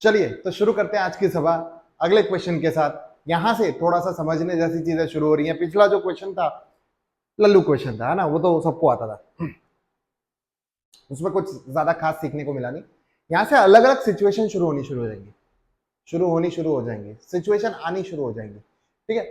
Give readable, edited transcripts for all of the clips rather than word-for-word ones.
चलिए तो शुरू करते हैं आज की सभा अगले क्वेश्चन के साथ। यहां से थोड़ा सा समझने जैसी चीजें शुरू हो रही हैं। पिछला जो क्वेश्चन था लल्लू क्वेश्चन था, है ना, वो तो सबको आता था, उसमें कुछ ज्यादा खास सीखने को मिला नहीं। यहाँ से अलग अलग सिचुएशन शुरू हो जाएंगी, सिचुएशन आनी शुरू हो जाएंगी। ठीक है,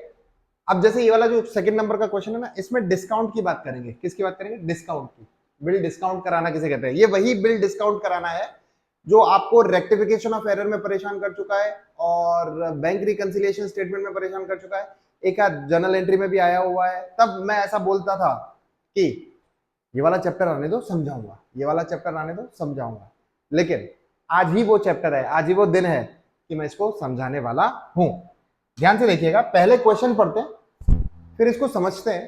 अब जैसे ये वाला जो सेकंड नंबर का क्वेश्चन है ना, इसमें डिस्काउंट की बात करेंगे। किसकी बात करेंगे? डिस्काउंट की। बिल डिस्काउंट कराना किसे कहते हैं? ये वही बिल डिस्काउंट कराना है जो आपको रेक्टिफिकेशन ऑफ एरर में परेशान कर चुका है और बैंक रिकंसिलिएशन स्टेटमेंट में परेशान कर चुका है, एक आध जर्नल एंट्री में भी आया हुआ है। तब मैं ऐसा बोलता था कि ये वाला चैप्टर आने दो समझाऊंगा, ये वाला चैप्टर आने दो समझाऊंगा, लेकिन आज ही वो चैप्टर है, आज ही वो दिन है कि मैं इसको समझाने वाला हूं। ध्यान से देखिएगा, पहले क्वेश्चन पढ़ते हैं, फिर इसको समझते हैं,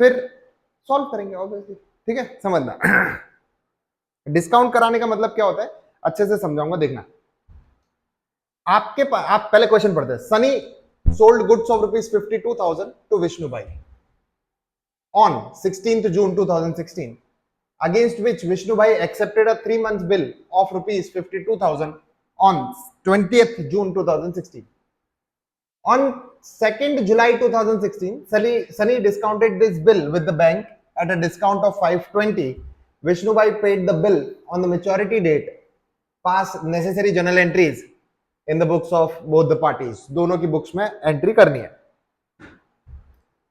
फिर सॉल्व करेंगे ऑब्वियसली। ठीक है, समझना। डिस्काउंट कराने का मतलब क्या होता है अच्छे से समझाऊंगा, देखना। आपके पास, आप पहले क्वेश्चन पढ़ते हैं। Sunny sold goods of ₹52,000 to Vishnu bhai on 16th June 2016, against which Vishnu Bhai accepted a 3 months bill of ₹52,000 on 20th June 2016. On 2nd July 2016, Sunny discounted this bill with the bank at a discount of 520. Vishnu Bhai paid the bill on the maturity date. Pass necessary journal entries in the books of both the parties. दोनों की books में entry करनी है।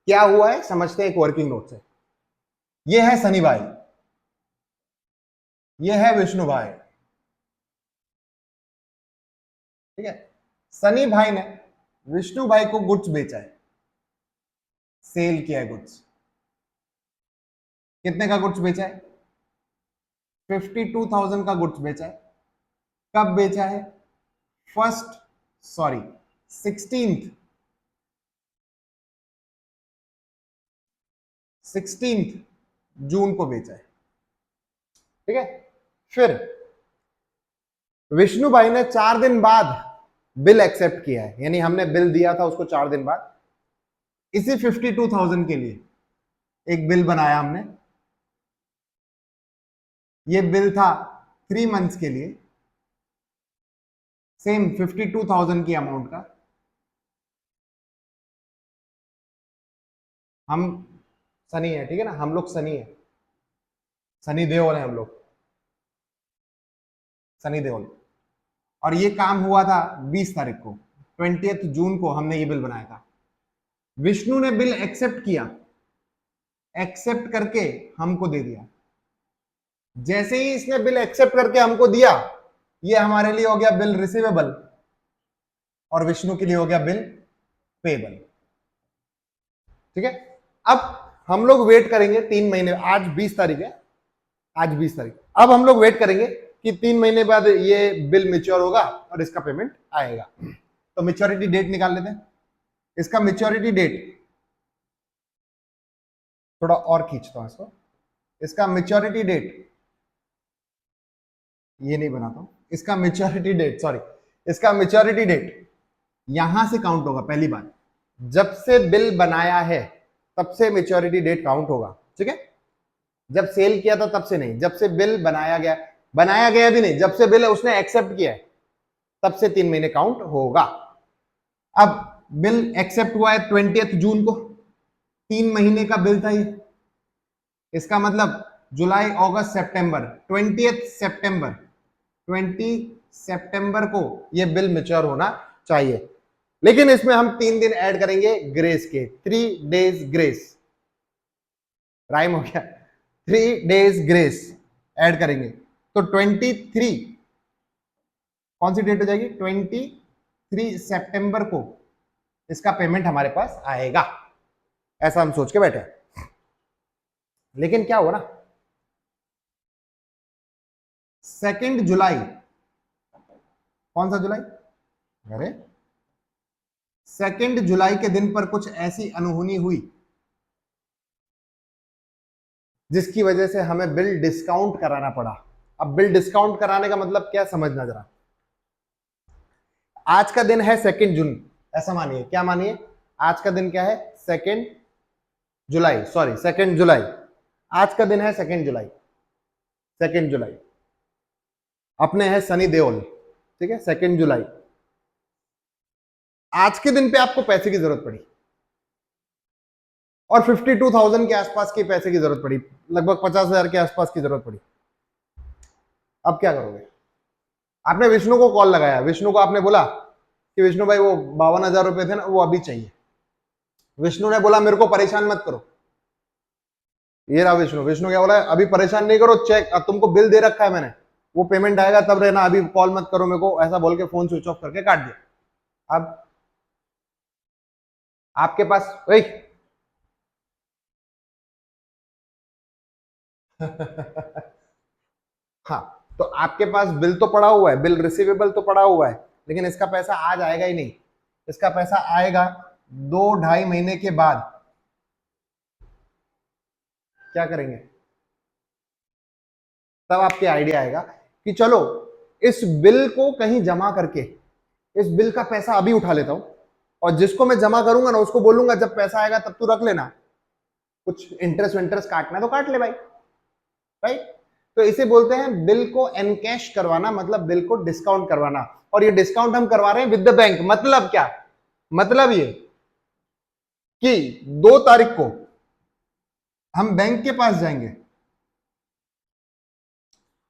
क्या हुआ है समझते हैं एक वर्किंग नोट से। ये है सनी भाई, ये है विष्णु भाई। ठीक है, सनी भाई ने विष्णु भाई को गुड्स बेचा है, सेल किया है गुड्स। कितने का गुड्स बेचा है? 52,000 का गुड्स बेचा है। कब बेचा है? 16th जून को बेचा है। ठीक है, फिर विष्णु भाई ने 4 दिन बाद बिल एक्सेप्ट किया है, यानी हमने बिल दिया था उसको 4 दिन बाद। इसी 52,000 के लिए एक बिल बनाया हमने। ये बिल था 3 मंथ्स के लिए, सेम 52,000 की अमाउंट का। हम सनी है, ठीक है ना, हम लोग सनी है, सनी देओल है हम लोग, सनी देओल। और ये काम हुआ था 20 तारीख को, 20th जून को हमने ये बिल बनाया था। विष्णु ने बिल एक्सेप्ट किया, एक्सेप्ट करके हमको दे दिया। जैसे ही इसने बिल एक्सेप्ट करके हमको दिया, ये हमारे लिए हो गया बिल रिसीवेबल और विष्णु के लिए हो गया बिल पेबल। ठीक है, अब हम लोग वेट करेंगे 3 महीने। आज 20 तारीख है, आज 20 तारीख। अब हम लोग वेट करेंगे कि 3 महीने बाद ये बिल मैच्योर होगा और इसका पेमेंट आएगा। तो मैच्योरिटी डेट निकाल लेते हैं। इसका मैच्योरिटी डेट थोड़ा और खींचता हूं इसको। इसका मैच्योरिटी डेट ये नहीं बनाता हूं, इसका मैच्योरिटी डेट, सॉरी, इसका मैच्योरिटी डेट यहां से काउंट होगा। पहली बात, जब से बिल बनाया है तब से मैच्योरिटी डेट काउंट होगा। ठीक है, जब सेल किया था तब से नहीं, जब से बिल बनाया गया भी नहीं, जब से बिल उसने एक्सेप्ट किया है तब से 3 महीने काउंट होगा। अब बिल एक्सेप्ट हुआ है 20th जून को, 3 महीने का बिल था ये। इसका मतलब जुलाई, अगस्त, सितंबर, 20 सितंबर को ये बिल मैच्योर होना चाहिए। लेकिन इसमें हम 3 दिन ऐड करेंगे ग्रेस के, 3 days ग्रेस, राइम हो गया, 3 days ग्रेस ऐड करेंगे। तो 23 कौन सी डेट हो जाएगी? 23 सितंबर को इसका पेमेंट हमारे पास आएगा, ऐसा हम सोच के बैठे। लेकिन क्या हुआ ना, 2 जुलाई, कौन सा जुलाई? अरे 2 जुलाई के दिन पर कुछ ऐसी अनहोनी हुई जिसकी वजह से हमें बिल डिस्काउंट कराना पड़ा। अब बिल डिस्काउंट कराने का मतलब क्या, समझना जरा। आज का दिन है 2 जून, ऐसा मानिए, क्या मानिए, आज का दिन क्या है? 2 जुलाई, सॉरी 2 जुलाई। आज का दिन है 2 जुलाई। 2 जुलाई अपने हैं सनी देओल, ठीक है, 2 जुलाई, आज के दिन पे आपको पैसे की जरूरत पड़ी और 52,000 के आसपास के पैसे की जरूरत पड़ी, लगभग 50,000 के आसपास की जरूरत पड़ी। अब क्या करोगे? आपने विष्णु को कॉल लगाया, विष्णु को आपने बोला कि विष्णु भाई वो 52,000 रुपए थे ना, वो अभी चाहिए। विष्णु ने बोला मेरे को परेशान मत करो। ये रहा विष्णु, विष्णु क्या बोला है, अभी परेशान नहीं करो, चेक, अब तुमको बिल दे रखा है मैंने, वो पेमेंट आएगा तब रहना, अभी कॉल मत करो मेरे को, ऐसा बोल के फोन स्विच ऑफ करके काट दिया। अब आपके पास वही हाँ, तो आपके पास बिल तो पड़ा हुआ है, बिल रिसीवेबल तो पड़ा हुआ है, लेकिन इसका पैसा आज आएगा ही नहीं। इसका पैसा आएगा 2-2.5 महीने के बाद। क्या करेंगे? तब आपके आइडिया आएगा कि चलो इस बिल को कहीं जमा करके इस बिल का पैसा अभी उठा लेता हूं, और जिसको मैं जमा करूंगा ना उसको बोलूंगा जब पैसा आएगा तब तू रख लेना, कुछ इंटरेस्ट विंटरेस्ट काटना तो काट ले भाई, राइट? तो इसे बोलते हैं बिल को एनकैश करवाना, मतलब बिल को डिस्काउंट करवाना। और ये डिस्काउंट हम करवा रहे हैं विद द बैंक। मतलब क्या? मतलब ये कि 2 तारीख को हम बैंक के पास जाएंगे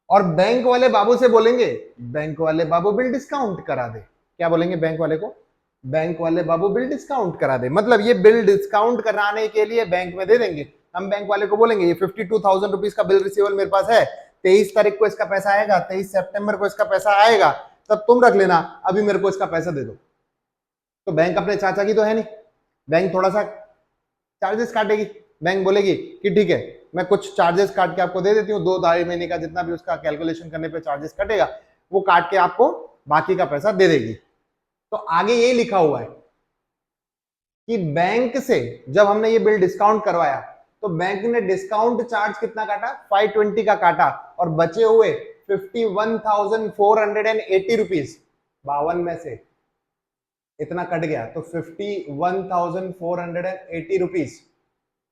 और बैंक वाले बाबू से बोलेंगे, बैंक वाले बाबू बिल डिस्काउंट करा दे। क्या बोलेंगे बैंक वाले को? बैंक वाले बाबू बिल डिस्काउंट करा दे। मतलब ये बिल डिस्काउंट कराने के लिए बैंक में दे देंगे। हम बैंक वाले को बोलेंगे ये 52,000 रुपीज का बिल रिसीवल मेरे पास है, 23 तारीख को इसका पैसा आएगा, 23 सितंबर को इसका पैसा आएगा, तब तुम रख लेना, अभी मेरे को इसका पैसा दे दो। तो बैंक अपने चाचा की तो है नहीं, बैंक थोड़ा सा चार्जेस काटेगी। बैंक बोलेगी कि ठीक है मैं कुछ चार्जेस काट के आपको दे देती हूँ, 2-2.5 महीने का जितना भी उसका कैलकुलेशन करने पे चार्जेस कटेगा वो काट के आपको बाकी का पैसा दे देगी। तो आगे ये लिखा हुआ है कि बैंक से जब हमने ये बिल डिस्काउंट करवाया तो बैंक ने डिस्काउंट चार्ज कितना काटा? 520 का काटा, और बचे हुए 51,480 रुपीज, 52 में से इतना कट गया, तो 51,480 रुपीज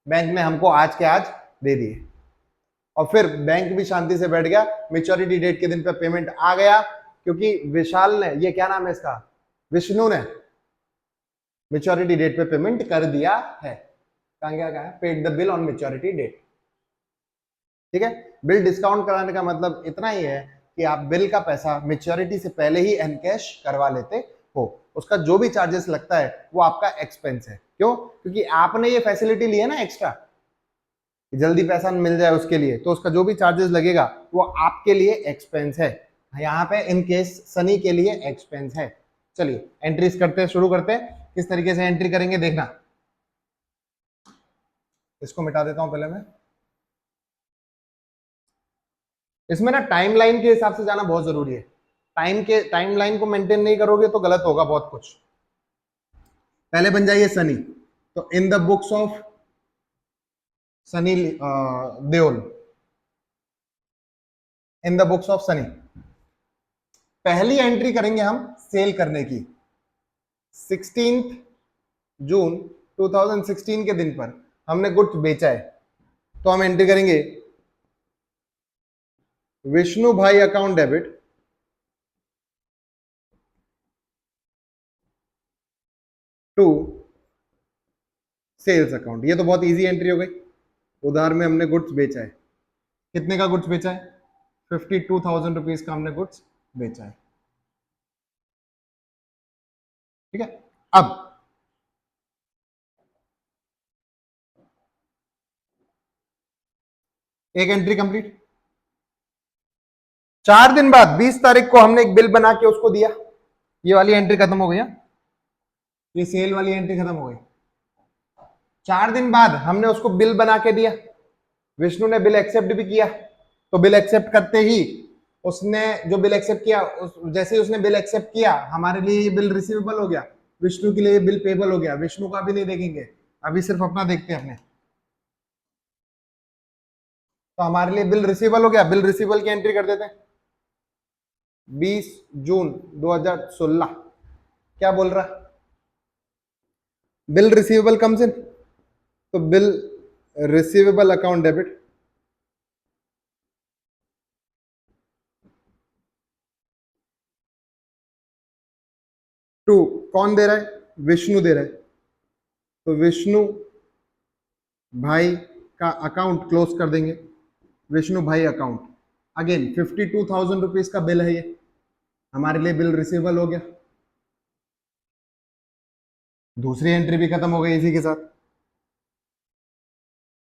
बैंक ने हमको आज के आज दे दिए। और फिर बैंक भी शांति से बैठ गया, मेच्योरिटी डेट के दिन पे पेमेंट आ गया, क्योंकि विशाल ने, ये क्या नाम है इसका, विष्णु ने मेच्योरिटी डेट पे पेमेंट कर दिया है। कहा paid the bill on maturity date. ठीक है, बिल डिस्काउंट कराने का मतलब इतना ही है कि आप बिल का पैसा मेच्योरिटी से पहले ही एनकैश करवा लेते हो। उसका जो भी चार्जेस लगता है वो आपका एक्सपेंस है। क्यों? क्योंकि आपने ये फैसिलिटी ली है ना एक्स्ट्रा, जल्दी पैसा मिल जाए उसके लिए, तो उसका जो भी चार्जेस लगेगा वो आपके लिए एक्सपेंस है। यहाँ पे इन केस सनी के लिए एक्सपेंस है। चलिए एंट्रीज करते हैं, शुरू करते हैं। किस तरीके से एंट्री करेंगे देखना। इसको मिटा देता हूं पहले मैं। इसमें ना टाइमलाइन के हिसाब से जाना बहुत जरूरी है। टाइमलाइन को मेंटेन नहीं करोगे तो गलत होगा बहुत कुछ। पहले बन जाइए सनी, तो in the books of Sunny Deol, in the books of Sunny पहली एंट्री करेंगे हम सेल करने की। 16 जून 2016 के दिन पर हमने गुड्स बेचा है, तो हम एंट्री करेंगे Vishnu bhai account debit to sales account. ये तो बहुत इजी एंट्री हो गई। उधार में हमने गुड्स बेचा है। कितने का गुड्स बेचा है? 52,000 रुपीज का हमने गुड्स बेचा है। ठीक है, अब एक एंट्री कंप्लीट। 4 दिन बाद 20 तारीख को हमने एक बिल बना के उसको दिया। ये वाली एंट्री खत्म हो गई। ये सेल वाली एंट्री खत्म हो गई। 4 दिन बाद हमने उसको बिल बना के दिया, विष्णु ने बिल एक्सेप्ट भी किया। तो बिल एक्सेप्ट करते ही उसने जो बिल एक्सेप्ट किया, जैसे ही उसने बिल एक्सेप्ट किया हमारे लिए ये बिल रिसीवेबल हो गया, विष्णु के लिए ये बिल पेबल हो गया। विष्णु का भी नहीं देखेंगे, अभी सिर्फ अपना देखते हैं अपने। तो हमारे लिए बिल रिसीवेबल हो गया। बिल रिसीवेबल की एंट्री कर देते हैं 20 जून 2016। क्या बोल रहा? बिल रिसीवेबल कम्स इन, तो bill receivable account debit to कौन दे रहा है, विष्णु दे रहा है, तो विष्णु भाई का अकाउंट क्लोज कर देंगे, Vishnu bhai account. Again 52,000 rupees का बिल है ये, हमारे लिए बिल रिसीवेबल हो गया। दूसरी एंट्री भी खत्म हो गई इसी के साथ।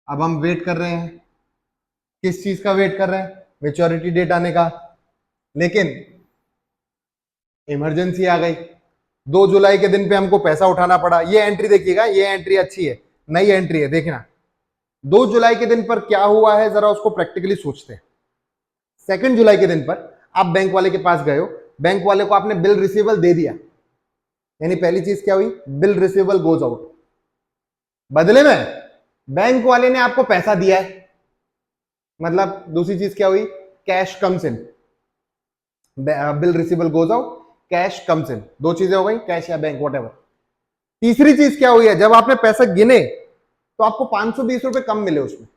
अब हम वेट कर रहे हैं, किस चीज का वेट कर रहे हैं, मैच्योरिटी डेट आने का। लेकिन इमरजेंसी आ गई, 2 जुलाई के दिन पे हमको पैसा उठाना पड़ा। ये एंट्री देखिएगा, ये एंट्री अच्छी है, नई एंट्री है, देखना 2 जुलाई के दिन पर क्या हुआ है, जरा उसको प्रैक्टिकली सोचते हैं। 2 जुलाई के दिन पर आप बैंक वाले के पास गए हो, बैंक वाले को आपने बिल रिसीवेबल दे दिया, यानी पहली चीज क्या हुई, बिल रिसीवेबल गोज आउट। बदले में बैंक वाले ने आपको पैसा दिया है, मतलब दूसरी चीज क्या हुई, cash comes in, bill receivable goes out, cash comes in, दो चीजें हो गई, कैश या बैंक वॉट एवर। तीसरी चीज क्या हुई है, जब आपने पैसा गिने तो आपको 520 रुपए कम मिले उसमें।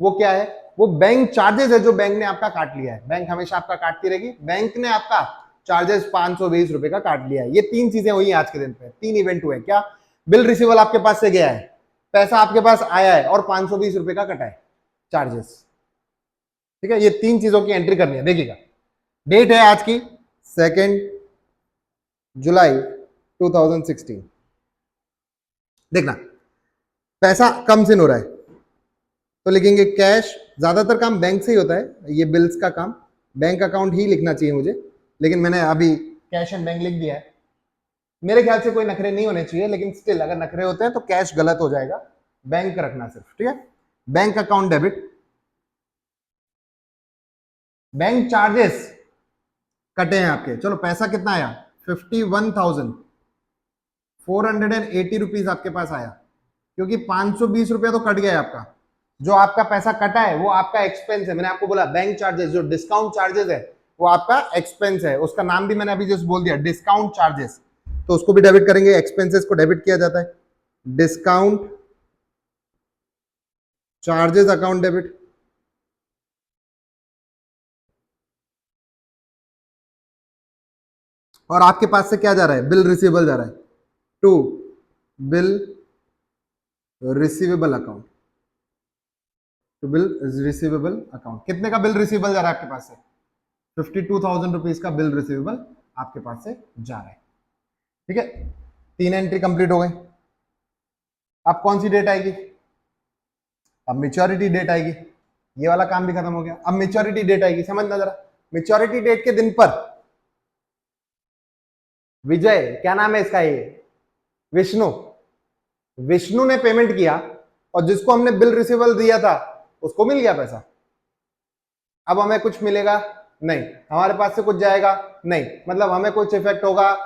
वो क्या है, वो बैंक चार्जेस है जो बैंक ने आपका काट लिया है। बैंक हमेशा आपका काटती रहेगी, बैंक ने आपका चार्जेस 520 रुपए का काट लिया है। ये 3 चीजें हुई आज के दिन पे, 3 इवेंट हुए। क्या, बिल रिसीवेबल आपके पास से गया है, पैसा आपके पास आया है, और 520 रुपए का कटा है चार्जेस। ठीक है, ये 3 चीजों की एंट्री करनी है। देखिएगा, डेट है आज की 2 जुलाई 2016। देखना, पैसा कम से हो रहा है तो लिखेंगे कैश, ज्यादातर काम बैंक से ही होता है, ये बिल्स का काम बैंक अकाउंट ही लिखना चाहिए मुझे, लेकिन मैंने अभी कैश एंड बैंक लिख दिया है। मेरे ख्याल से कोई नखरे नहीं होने चाहिए, लेकिन स्टिल अगर नखरे होते हैं तो कैश गलत हो जाएगा, बैंक रखना सिर्फ। ठीक है, bank account debit, bank charges कटे हैं आपके। चलो पैसा कितना आया, 51,480 रुपीज आपके पास आया, क्योंकि 520 रुपया तो कट गया है आपका। जो आपका पैसा कटा है वो आपका एक्सपेंस है। मैंने आपको बोला बैंक चार्जेस, जो डिस्काउंट चार्जेस है वो आपका एक्सपेंस है, उसका नाम भी मैंने अभी जस्ट बोल दिया, डिस्काउंट चार्जेस, तो उसको भी डेबिट करेंगे। एक्सपेंसेस को डेबिट किया जाता है, डिस्काउंट चार्जेस अकाउंट डेबिट। और आपके पास से क्या जा रहा है, बिल रिसीवेबल जा रहा है, to bill receivable account, to bill receivable account. कितने का बिल रिसीवेबल जा रहा है आपके पास से, 52,000 रुपीज का बिल रिसीवेबल आपके पास से जा रहा है। ठीक है, 3 एंट्री कंप्लीट हो गई। अब कौन सी डेट आएगी, अब मेच्योरिटी डेट आएगी। ये वाला काम भी खत्म हो गया, अब मेच्योरिटी डेट आएगी। समझना जरा, मेच्योरिटी डेट के दिन पर विजय, क्या नाम है इसका, ये विष्णु, विष्णु ने पेमेंट किया और जिसको हमने बिल रिसीवेबल दिया था उसको मिल गया पैसा। अब हमें कुछ मिलेगा नहीं, हमारे पास से कुछ जाएगा नहीं, मतलब हमें कुछ इफेक्ट होगा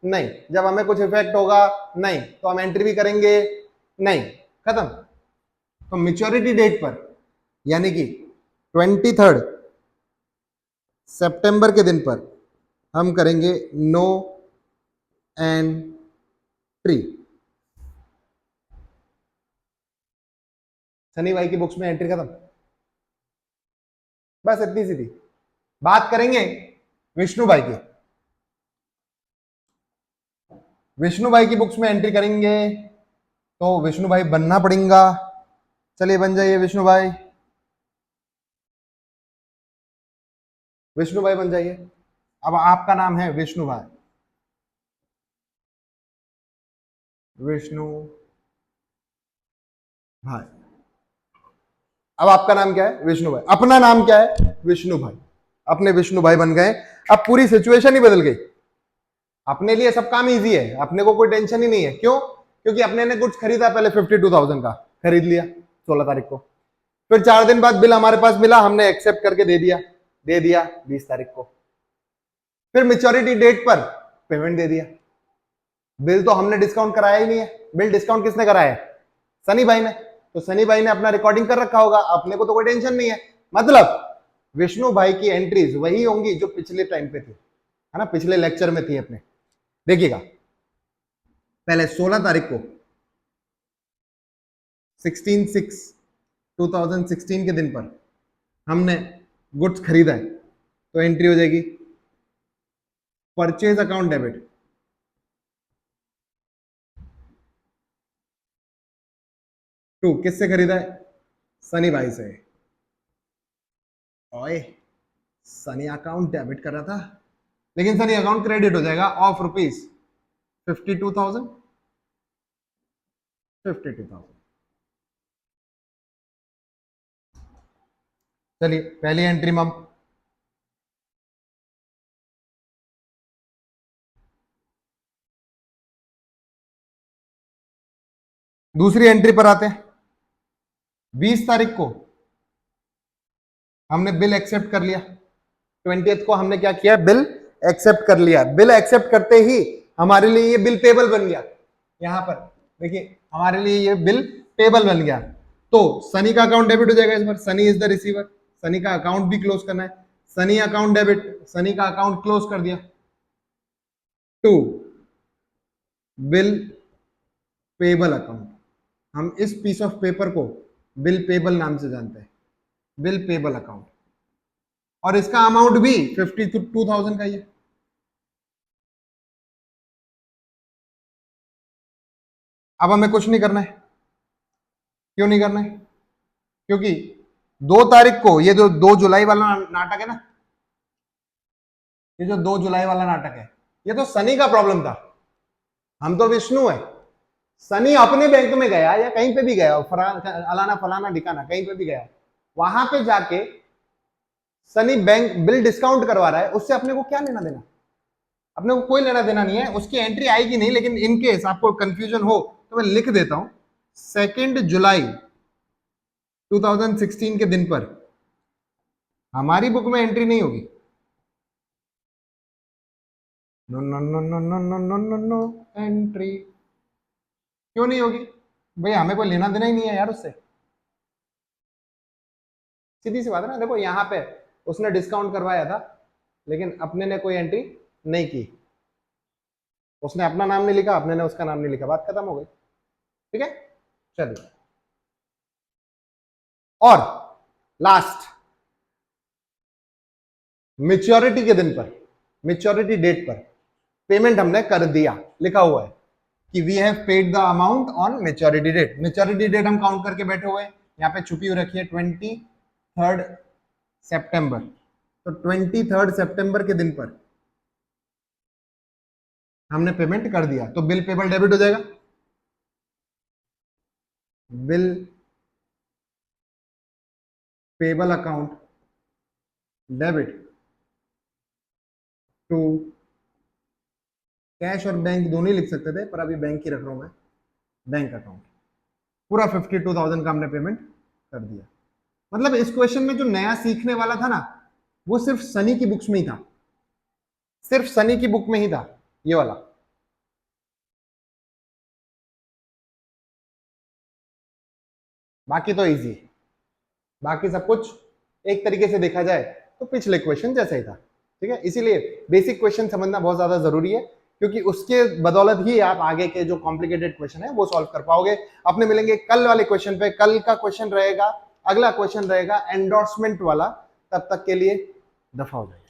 नहीं। जब हमें कुछ इफेक्ट होगा नहीं तो हम एंट्री भी करेंगे नहीं, खत्म। तो मैच्योरिटी डेट पर, यानी कि 23 सितंबर के दिन पर हम करेंगे नो एंट्री। सनी भाई की बुक्स में एंट्री खत्म, बस इतनी सी थी। बात करेंगे विष्णु भाई की, विष्णु भाई की बुक्स में एंट्री करेंगे तो विष्णु भाई बनना पड़ेगा। चलिए बन जाइए विष्णु भाई, विष्णु भाई बन जाइए। अब आपका नाम है विष्णु भाई, विष्णु भाई। अब आपका नाम क्या है, विष्णु भाई। अपना नाम क्या है, विष्णु भाई। अपने विष्णु भाई बन गए। अब पूरी सिचुएशन ही बदल गई, अपने लिए सब काम इजी है, अपने को कोई टेंशन ही नहीं है। क्यों, क्योंकि अपने ने कुछ खरीदा पहले 52,000 का, खरीद लिया 16 तारीख को, फिर 4 दिन बाद बिल हमारे पास मिला, हमने एक्सेप्ट करके दे दिया 20 तारीख को, फिर मेच्योरिटी डेट पर पेमेंट दे दिया। बिल तो हमने डिस्काउंट कराया ही नहीं है, बिल डिस्काउंट किसने कराया है, सनी भाई ने। तो सनी भाई ने अपना रिकॉर्डिंग कर रखा होगा, अपने को तो कोई टेंशन नहीं है। मतलब विष्णु भाई की एंट्रीज वही होंगी जो पिछले टाइम पे थी, है ना, पिछले लेक्चर में थी अपने। देखिएगा, पहले 16 तारीख को 16/6/2016 के दिन पर हमने गुड्स खरीदा है, तो एंट्री हो जाएगी परचेज अकाउंट डेबिट, टू किससे खरीदा है? सनी भाई से। ओए, सनी अकाउंट डेबिट कर रहा था, लेकिन सनी अकाउंट क्रेडिट हो जाएगा ऑफ रुपीज 52,000। 52,000। चलिए पहली एंट्री मम, दूसरी एंट्री पर आते हैं। 20 तारीख को हमने बिल एक्सेप्ट कर लिया, 20th को हमने क्या किया? बिल एक्सेप्ट कर लिया। बिल एक्सेप्ट करते ही हमारे लिए ये बिल पेबल बन गया। यहां पर देखिए हमारे लिए ये बिल पेबल बन गया, तो सनी का अकाउंट डेबिट हो जाएगा इस बार। Sunny is the receiver, Sunny का अकाउंट भी क्लोज करना है। सनी अकाउंट डेबिट, सनी का अकाउंट क्लोज कर दिया। टू, बिल पेबल अकाउंट, हम इस पीस ऑफ पेपर को बिल पेबल नाम से जानते हैं, बिल पेबल अकाउंट, और इसका अमाउंट भी 52,000 का ही है। अब हमें कुछ नहीं करना है। क्यों नहीं करना है? क्योंकि 2 तारीख को ये जो 2 जुलाई वाला नाटक है ना, ये जो 2 जुलाई वाला नाटक है, ये तो सनी का प्रॉब्लम था। हम तो विष्णु है। सनी अपने बैंक में गया या कहीं पे भी गया, अलाना फलाना ठिकाना कहीं पे भी गया, वहां पे जाके सनी बैंक बिल डिस्काउंट करवा रहा है, उससे अपने को क्या लेना देना? अपने को कोई लेना देना नहीं है, उसकी एंट्री आएगी नहीं। लेकिन इनकेस आपको कंफ्यूजन हो तो मैं लिख देता हूं, 2 जुलाई 2016 के दिन पर हमारी बुक में एंट्री नहीं होगी। No no no no no no no no no entry. क्यों नहीं होगी? भैया हमें कोई लेना देना ही नहीं है यार उससे, सीधी सी बात है ना। देखो यहाँ पे उसने डिस्काउंट करवाया था, लेकिन अपने ने कोई एंट्री नहीं की, उसने अपना नाम नहीं लिखा, अपने ने उसका नाम नहीं लिखा, बात खत्म हो गई। ठीक है, चलिए। और लास्ट, मेच्योरिटी के दिन पर, मेच्योरिटी डेट पर पेमेंट हमने कर दिया, लिखा हुआ है कि we have paid the amount on maturity date. Maturity date हम काउंट करके बैठे हुए हैं, यहाँ पे छुपी हुई रखी है 23 सितंबर। तो 23 सितंबर के दिन पर हमने पेमेंट कर दिया, तो बिल पेबल डेबिट हो जाएगा। Bill payable account debit to, cash और बैंक दोनों ही लिख सकते थे, पर अभी बैंक ही रख रहा हूं मैं, बैंक अकाउंट। पूरा 52,000 का हमने पेमेंट कर दिया। मतलब इस क्वेश्चन में जो नया सीखने वाला था ना, वो सिर्फ सनी की बुक्स में ही था, सिर्फ सनी की बुक में ही था ये वाला। बाकी तो इजी, बाकी सब कुछ एक तरीके से देखा जाए तो पिछले क्वेश्चन जैसा ही था। ठीक है, इसीलिए बेसिक क्वेश्चन समझना बहुत ज्यादा जरूरी है, क्योंकि उसके बदौलत ही आप आगे के जो कॉम्प्लिकेटेड क्वेश्चन है वो सॉल्व कर पाओगे। अपने मिलेंगे कल वाले क्वेश्चन पे। कल का क्वेश्चन रहेगा, अगला क्वेश्चन रहेगा एंडोर्समेंट वाला। तब तक के लिए दफा हो जाए।